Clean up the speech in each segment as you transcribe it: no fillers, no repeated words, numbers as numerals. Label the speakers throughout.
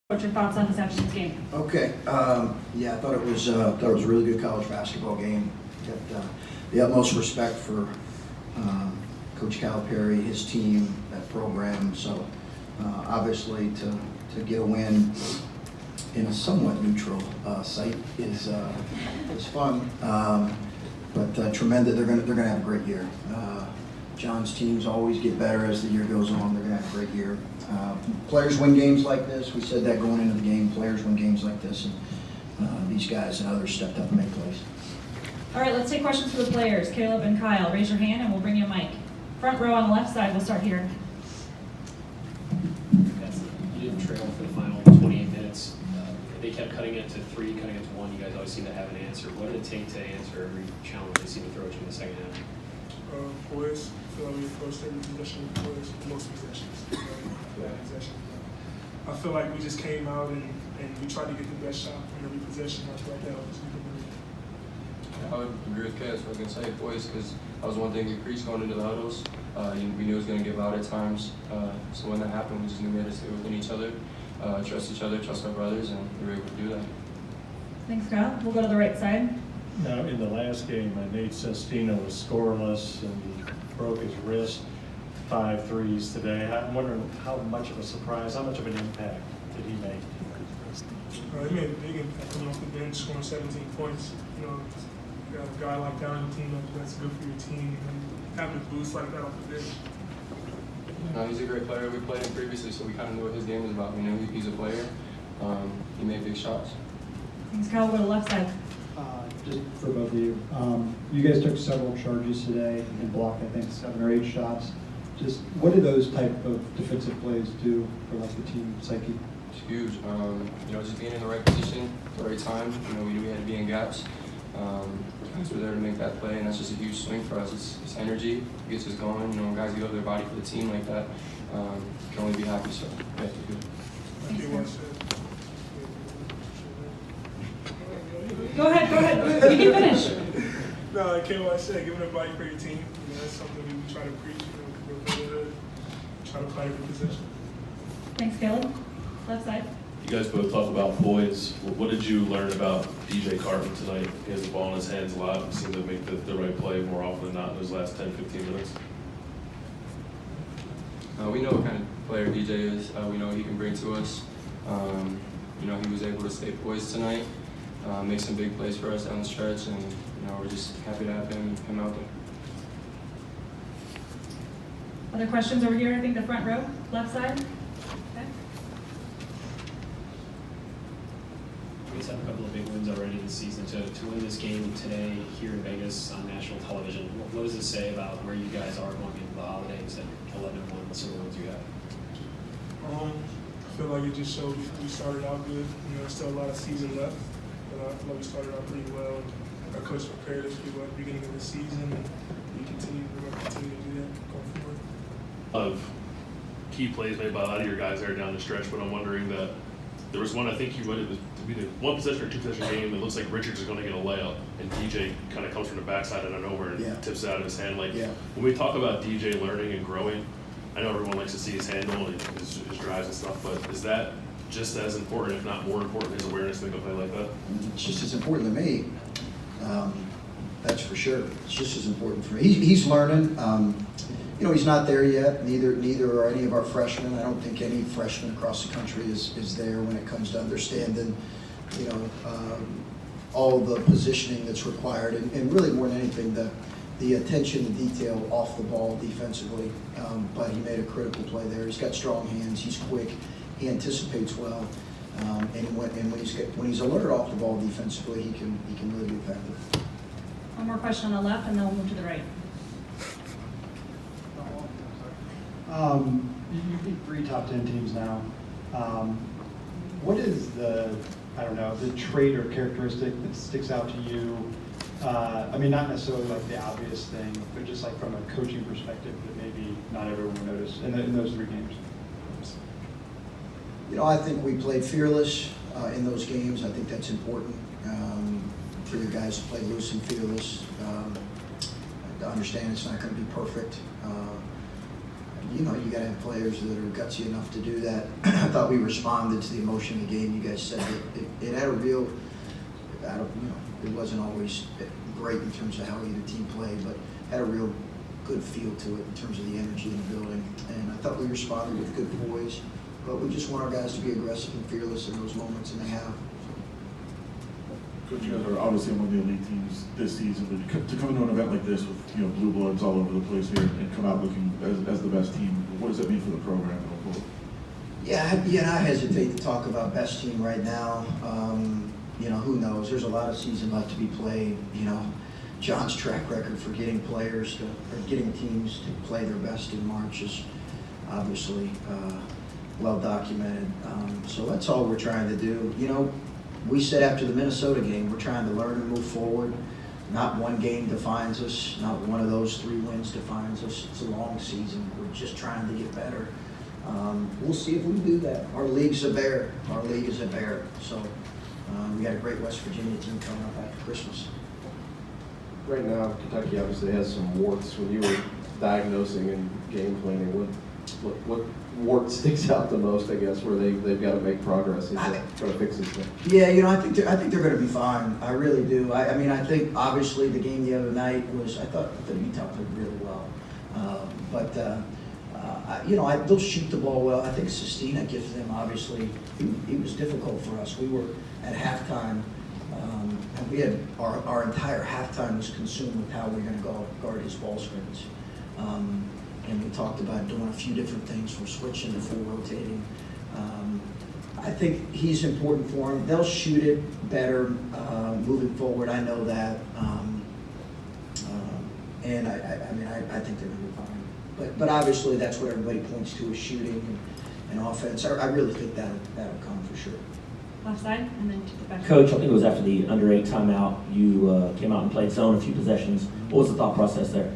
Speaker 1: What's your thoughts on this afternoon's game?
Speaker 2: Okay, yeah, I thought it was a really good college basketball game. Got the utmost respect for Coach Calipari, his team, that program. So obviously to get a win in a somewhat neutral site is fun, but tremendous. They're gonna have a great year. John's teams always get better as the year goes on. They're gonna have a great year. Players win games like this. We said that going into the game. Players win games like this, and these guys and others stepped up and made plays.
Speaker 1: All right, let's take questions for the players. Kaleb and Kyle, raise your hand and we'll bring you a mic. Front row on the left side, we'll start here.
Speaker 3: You didn't trail for the final 28 minutes. They kept cutting it to 3, cutting it to 1. You guys always seem to have an answer. What did it take to answer every challenge they seem to throw at you in the second half?
Speaker 4: Poise. I feel like we approached every possession with poise, most possessions. I feel like we just came out and we tried to get the best shot from every possession. I feel like that was
Speaker 5: I would agree with Kaz. I was going to say poise because that was one thing we preached going into the huddles. We knew it was going to give out at times. So when that happened, we just knew we had to stay within each other, trust our brothers, and we were able to do that.
Speaker 1: Thanks, Kyle. We'll go to the right side.
Speaker 6: Now, in the last game, Nate Sestina was scoreless and he broke his wrist, 5 threes today. I'm wondering how much of a surprise, how much of an impact did he make?
Speaker 4: He made a big impact coming off the bench, scoring 17 points. You know, you got a guy like that on the team, that's good for your team. And having a boost like that off the bench.
Speaker 5: No, he's a great player. We played him previously, so we kind of knew what his game was about. We knew he's a player. He made big shots.
Speaker 1: Thanks, Kyle. We'll go to the left side.
Speaker 7: Just for both of you, you guys took several charges today and blocked, I think, 7 or 8 shots. Just what do those type of defensive plays do for like the team psyche?
Speaker 5: It's huge. Just being in the right position at the right time. We knew we had to be in gaps. Guys were there to make that play, and that's just a huge swing for us. It's energy, it gets us going. Guys give up their body for the team like that. Can only be happy. So we have to do it.
Speaker 1: Thanks, Go ahead. You can finish.
Speaker 4: No, like KY said, giving a body for your team. That's something we try to preach. Try to play every position.
Speaker 1: Thanks, Kaleb. Left side.
Speaker 8: You guys both talk about poise. What did you learn about DJ Carton tonight? He has the ball in his hands a lot and seemed to make the right play more often than not in those last 10, 15 minutes.
Speaker 5: We know what kind of player DJ is. We know what he can bring to us. He was able to stay poised tonight, make some big plays for us down the stretch, and we're just happy to have him out there.
Speaker 1: Other questions over here? I think the front row, left side. Okay.
Speaker 3: You guys have a couple of big wins already this season. To win this game today here in Vegas on national television, what does it say about where you guys are going into the holidays and 11-1, what sort of wins you have?
Speaker 4: I feel like it just showed we started out good. There's still a lot of season left, but I feel like we started out pretty well. Our coach prepared us pretty well at the beginning of the season, and we're going to continue to do that going forward.
Speaker 8: Of key plays made by a lot of your guys there down the stretch, but I'm wondering that there was one, I think you went it was to be the 1 possession or 2 possession game. It looks like Richards is going to get a layup, and DJ kind of comes from the backside out of nowhere and tips it out of his hand. When we talk about DJ learning and growing, I know everyone likes to see his handle and his drives and stuff, but is that just as important, if not more important, his awareness to make a play like that?
Speaker 2: It's just as important to me. That's for sure. It's just as important for me. He's learning. He's not there yet. Neither are any of our freshmen. I don't think any freshman across the country is there when it comes to understanding, all the positioning that's required, and really more than anything, the attention to detail off the ball defensively. But he made a critical play there. He's got strong hands. He's quick. He anticipates well. And when he's alert off the ball defensively, he can really be effective.
Speaker 1: One more question on the left, and then we'll move to the right.
Speaker 7: You beat 3 top 10 teams now. What is the trait or characteristic that sticks out to you? Not necessarily like the obvious thing, but just like from a coaching perspective that maybe not everyone will notice in those 3 games.
Speaker 2: I think we played fearless in those games. I think that's important for your guys to play loose and fearless. To understand it's not going to be perfect. you know, you got to have players that are gutsy enough to do that. I thought we responded to the emotion of the game. You guys said it had a real, it wasn't always great in terms of how either team played, but had a real good feel to it in terms of the energy in the building. And I thought we responded with good poise, but we just want our guys to be aggressive and fearless in those moments, and they have.
Speaker 9: Coach, you guys are obviously among the elite teams this season, but to come into an event like this with, you know, blue bloods all over the place here and come out looking as the best team, what does that mean for the program going forward?
Speaker 2: Yeah, I hesitate to talk about best team right now. You know, who knows? There's a lot of season left to be played. You know, John's track record for getting getting teams to play their best in March is obviously well documented. So that's all we're trying to do. You know, we said after the Minnesota game, we're trying to learn and move forward. Not one game defines us. Not one of those 3 wins defines us. It's a long season. We're just trying to get better. We'll see if we do that. Our league's a bear. Our league is a bear. So we got a great West Virginia team coming up after Christmas.
Speaker 10: Right now, Kentucky obviously has some warts. When you were diagnosing and game planning, what wart sticks out the most, I guess, where they've got to make progress and try to fix this thing?
Speaker 2: Yeah, you know, I think they're going to be fine. I really do. I mean, I think obviously the game the other night was, I thought Utah played really well. You know, they'll shoot the ball well. I think Sestina gives them, obviously, he was difficult for us. We were at halftime, and we had our entire halftime was consumed with how we're going to guard his ball screens. And we talked about doing a few different things from switching to full rotating. I think he's important for them. They'll shoot it better moving forward. I know that. And I think they're going to be fine. But obviously that's what everybody points to is shooting and offense. I really think that'll come for sure.
Speaker 1: Left side, and then to the back.
Speaker 11: Coach, I think it was after the under-8 timeout, you came out and played zone a few possessions. What was the thought process there?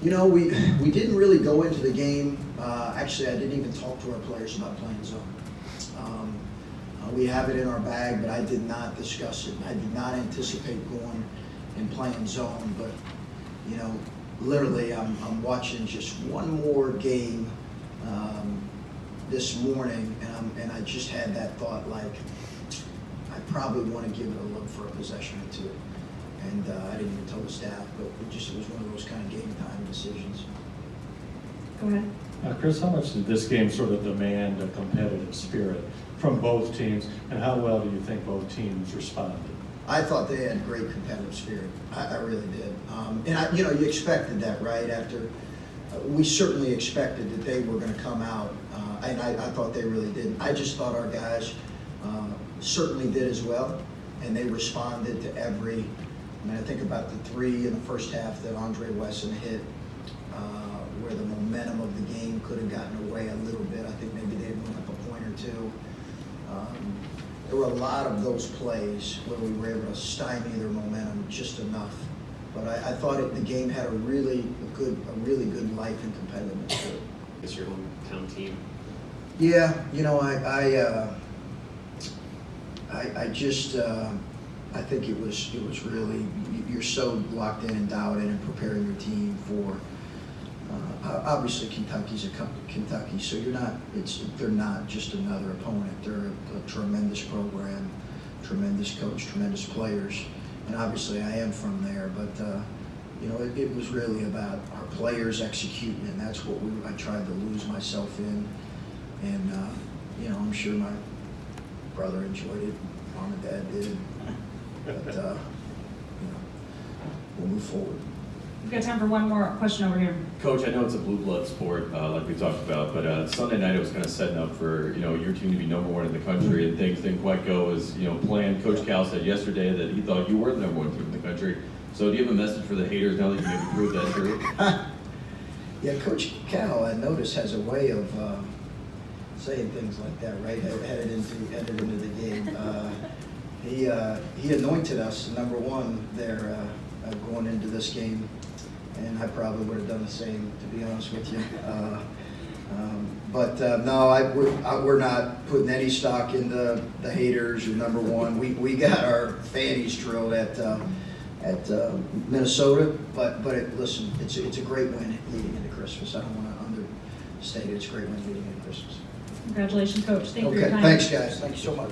Speaker 2: You know, we didn't really go into the game. Actually, I didn't even talk to our players about playing zone. We have it in our bag, but I did not discuss it. I did not anticipate going and playing zone, but, you know, literally I'm watching just one more game this morning, and I just had that thought, like, I probably want to give it a look for a possession or two. And I didn't even tell the staff, but it was one of those kind of game time decisions.
Speaker 1: Go ahead.
Speaker 6: Chris, how much did this game sort of demand a competitive spirit from both teams, and how well do you think both teams responded?
Speaker 2: I thought they had great competitive spirit. I really did. And you expected that, right? After we certainly expected that they were going to come out, and I thought they really did. I just thought our guys certainly did as well, and they responded to every. I mean, I think about the 3 in the first half that Kaleb Wesson hit, where the momentum of the game could have gotten away a little bit. I think maybe they went up a point or two. There were a lot of those plays where we were able to stymie their momentum just enough. But I thought the game had a really good life and competitiveness to it.
Speaker 3: It's your hometown team.
Speaker 2: Yeah, you know, I think it was really, you're so locked in and dialed in and preparing your team for, obviously Kentucky's Kentucky, so they're not just another opponent. They're a tremendous program, tremendous coach, tremendous players, and obviously I am from there, but you know, it was really about our players executing, and that's what I tried to lose myself in, and you know, I'm sure my brother enjoyed it, mom and dad did. But, you know, we'll move forward.
Speaker 1: We've got time for one more question over here.
Speaker 12: Coach, I know it's a blue blood sport, like we talked about, but Sunday night it was kind of setting up for, you know, your team to be number 1 in the country, and things didn't quite go as, you know, planned. Coach Cal said yesterday that he thought you were the number 1 team in the country. So do you have a message for the haters now that you maybe proved that true?
Speaker 2: Yeah, Coach Cal, I noticed, has a way of saying things like that, right? Headed into the game. He anointed us number 1 there going into this game, and I probably would have done the same, to be honest with you. No, we're not putting any stock in the haters or number 1. We got our fannies drilled at Minnesota, but listen, it's a great win leading into Christmas. I don't want to stated, it's great when leading in Christmas.
Speaker 1: Congratulations, Coach. Thank you for your
Speaker 2: Okay,
Speaker 1: time.
Speaker 2: thanks, guys. Thank you so much.